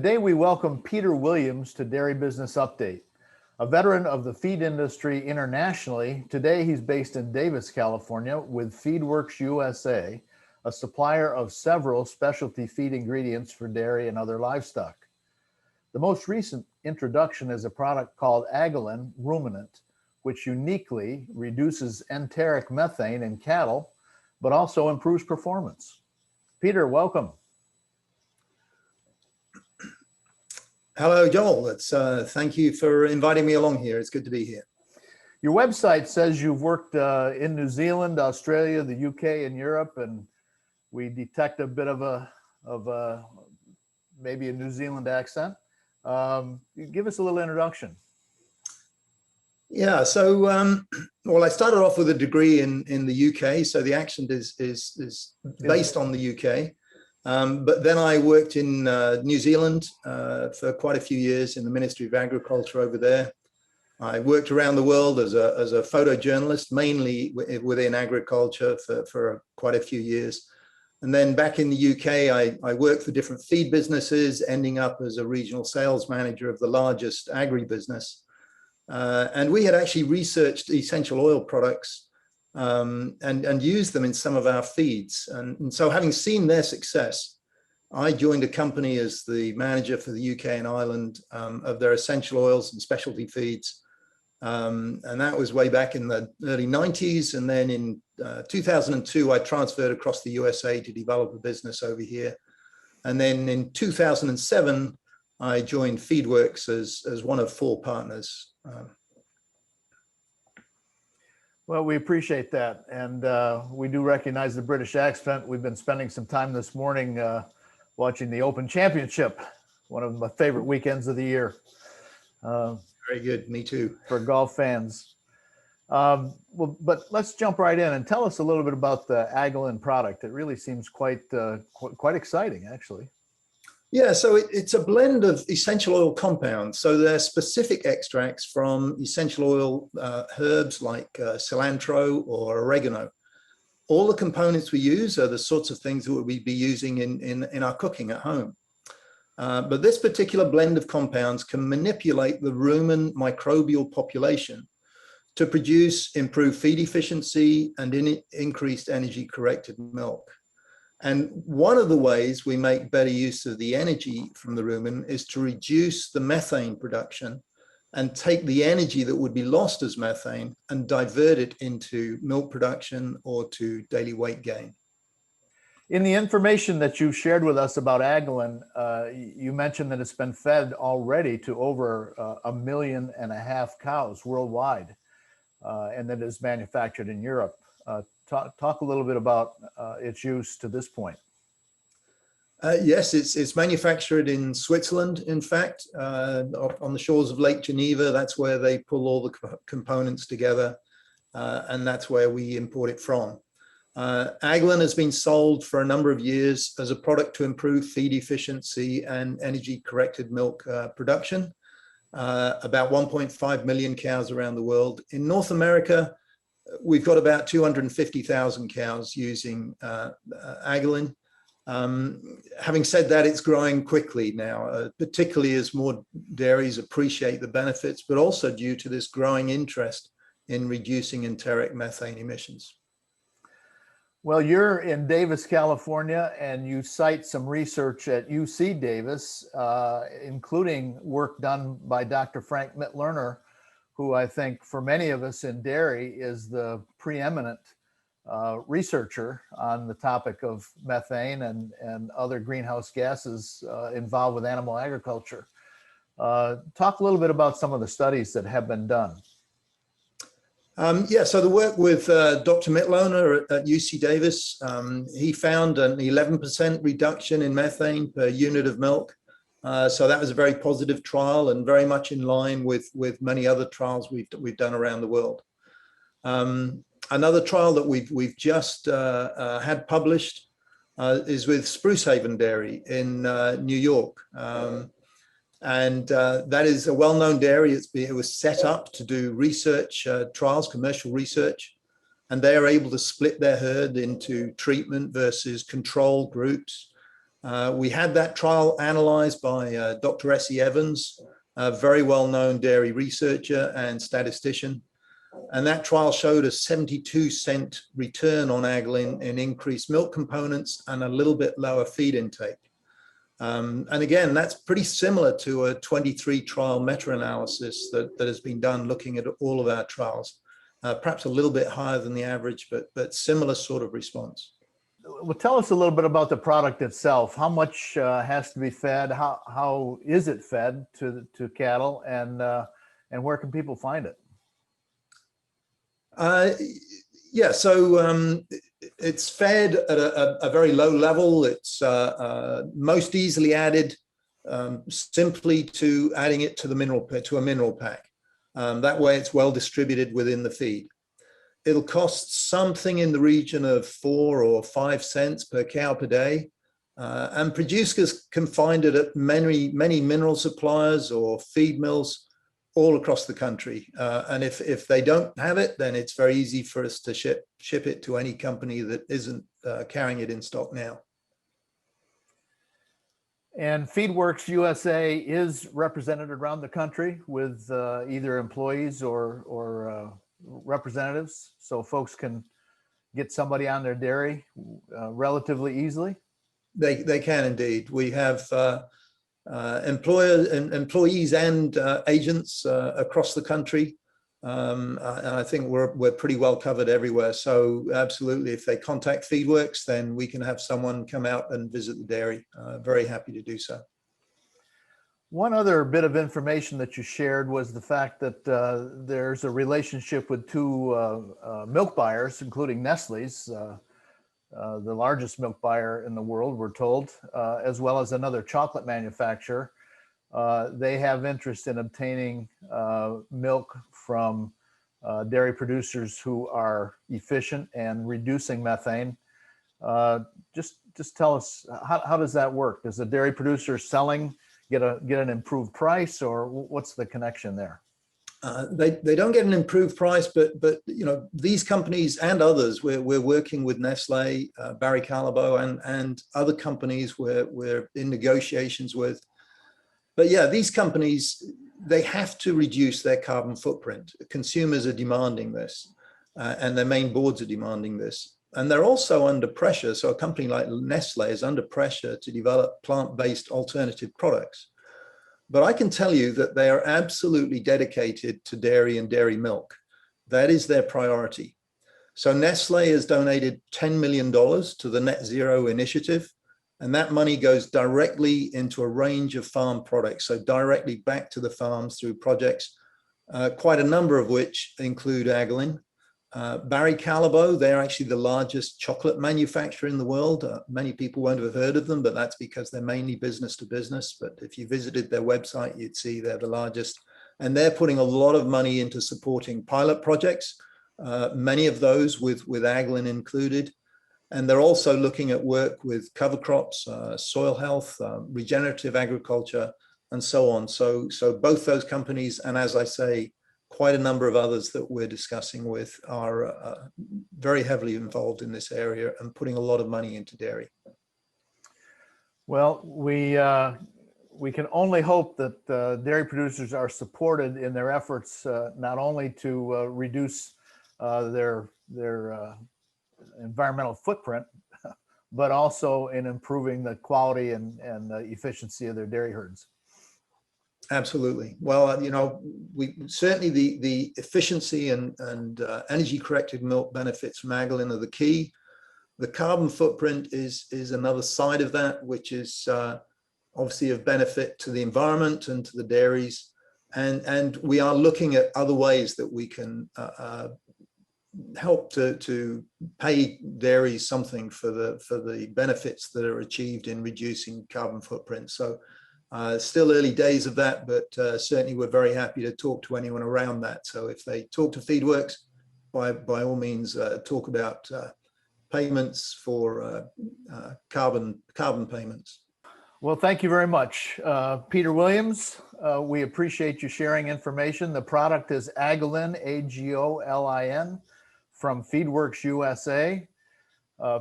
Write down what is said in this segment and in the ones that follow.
Today we welcome Peter Williams to Dairy Business Update. A veteran of the feed industry internationally, today he's based in Davis, California with Feedworks USA, a supplier of several specialty feed ingredients for dairy and other livestock. The most recent introduction is a product called Agolin Ruminant, which uniquely reduces enteric methane in cattle, but also improves performance. Peter, welcome. Hello, Joel. Thank you for inviting me along here. It's good to be here. Your website says you've worked in New Zealand, Australia, the UK, and Europe, and we detect a bit of maybe a New Zealand accent. Give us a little introduction. Yeah, so well, I started off with a degree in the UK, so the accent is based on the UK. But then I worked in New Zealand for quite a few years in the Ministry of Agriculture over there. I worked around the world as a photojournalist, mainly within agriculture for quite a few years. And then back in the UK, I worked for different feed businesses, ending up as a regional sales manager of the largest agribusiness. And we had actually researched essential oil products and used them in some of our feeds. And so having seen their success, I joined a company as the manager for the UK and Ireland of their essential oils and specialty feeds. And that was way back in the early 90s. And then in 2002, I transferred across the USA to develop a business over here. And then in 2007, I joined Feedworks as one of 4 partners. Well, we appreciate that. And we do recognize the British accent. We've been spending some time this morning watching the Open Championship, one of my favorite weekends of the year. Very good. Me too. For golf fans. Well, but let's jump right in and tell us a little bit about the Agolin product. It really seems quite exciting, actually. Yeah, so it's a blend of essential oil compounds. So they're specific extracts from essential oil herbs like cilantro or oregano. All the components we use are the sorts of things that we'd be using in our cooking at home. But this particular blend of compounds can manipulate the rumen microbial population to produce improved feed efficiency and increased energy-corrected milk. And one of the ways we make better use of the energy from the rumen is to reduce the methane production and take the energy that would be lost as methane and divert it into milk production or to daily weight gain. In the information that you shared with us about Agolin, you mentioned that it's been fed already to over 1.5 million cows worldwide, and that it is manufactured in Europe. Talk a little bit about its use to this point. Yes, it's manufactured in Switzerland, in fact, on the shores of Lake Geneva. That's where they pull all the components together, and that's where we import it from. Agolin has been sold for a number of years as a product to improve feed efficiency and energy-corrected milk production. About 1.5 million cows around the world. In North America, we've got about 250,000 cows using Agolin. Having said that, it's growing quickly now, particularly as more dairies appreciate the benefits, but also due to this growing interest in reducing enteric methane emissions. Well, you're in Davis, California, and you cite some research at UC Davis, including work done by Dr. Frank Mittlerner, who I think for many of us in dairy is the preeminent researcher on the topic of methane and other greenhouse gases involved with animal agriculture. Talk a little bit about some of the studies that have been done. Yeah, so the work with Dr. Mittlerner at UC Davis, he found an 11% reduction in methane per unit of milk. So that was a very positive trial and very much in line with many other trials we've done around the world. Another trial that we've just had published is with Sprucehaven Dairy in New York. And that is a well-known dairy. It was set up to do research trials, commercial research, and they are able to split their herd into treatment versus control groups. We had that trial analyzed by Dr. Essie Evans, a very well-known dairy researcher and statistician. And that trial showed a 72-cent return on Agolin in increased milk components and a little bit lower feed intake. And again, that's pretty similar to a 23 trial meta-analysis that has been done looking at all of our trials. Perhaps a little bit higher than the average, but similar sort of response. Well, tell us a little bit about the product itself. How much has to be fed? How is it fed to cattle, and where can people find it? Yeah, so it's fed at a very low level. It's most easily added simply to adding it to a mineral pack. That way, it's well distributed within the feed. It'll cost something in the region of 4 or 5 cents per cow per day. And producers can find it at many mineral suppliers or feed mills all across the country. And if they don't have it, then it's very easy for us to ship it to any company that isn't carrying it in stock now. And Feedworks USA is represented around the country with either employees or representatives, so folks can get somebody on their dairy relatively easily. They can indeed. We have employees and agents across the country, and I think we're pretty well covered everywhere. So absolutely, if they contact Feedworks, then we can have someone come out and visit the dairy. Very happy to do so. One other bit of information that you shared was the fact that there's a relationship with two milk buyers, including Nestle's, the largest milk buyer in the world, we're told, as well as another chocolate manufacturer. They have interest in obtaining milk from dairy producers who are efficient and reducing methane. Just tell us, how does that work? Does the dairy producer selling get an improved price, or what's the connection there? They don't get an improved price, but you know, these companies and others, we're working with Nestle, Barry Callebaut, and other companies we're in negotiations with. But yeah, these companies, they have to reduce their carbon footprint. Consumers are demanding this, and their main boards are demanding this. And they're also under pressure. So a company like Nestle is under pressure to develop plant-based alternative products. But I can tell you that they are absolutely dedicated to dairy and dairy milk. That is their priority. So Nestle has donated $10 million to the Net Zero initiative, and that money goes directly into a range of farm products, so directly back to the farms through projects, quite a number of which include Agolin. Barry Callebaut, they're actually the largest chocolate manufacturer in the world. Many people won't have heard of them, but that's because they're mainly business to business. But if you visited their website, you'd see they're the largest. And they're putting a lot of money into supporting pilot projects, many of those with Agolin included. And they're also looking at work with cover crops, soil health, regenerative agriculture, and so on. So both those companies, and as I say, quite a number of others that we're discussing with, are very heavily involved in this area and putting a lot of money into dairy. Well, we can only hope that dairy producers are supported in their efforts, not only to reduce their environmental footprint, but also in improving the quality and efficiency of their dairy herds. Absolutely. Well, you know, we certainly the efficiency and energy corrected milk benefits from Agolin are the key. The carbon footprint is another side of that, which is obviously of benefit to the environment and to the dairies. And we are looking at other ways that we can help to pay dairies something for the benefits that are achieved in reducing carbon footprint. So still early days of that, but certainly we're very happy to talk to anyone around that. So if they talk to Feedworks, by all means, talk about payments for carbon payments. Well, thank you very much, Peter Williams. We appreciate you sharing information. The product is Agolin, Agolin, from Feedworks USA.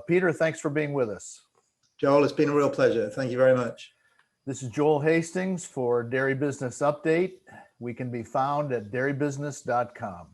Peter, thanks for being with us. Joel, it's been a real pleasure. Thank you very much. This is Joel Hastings for Dairy Business Update. We can be found at dairybusiness.com.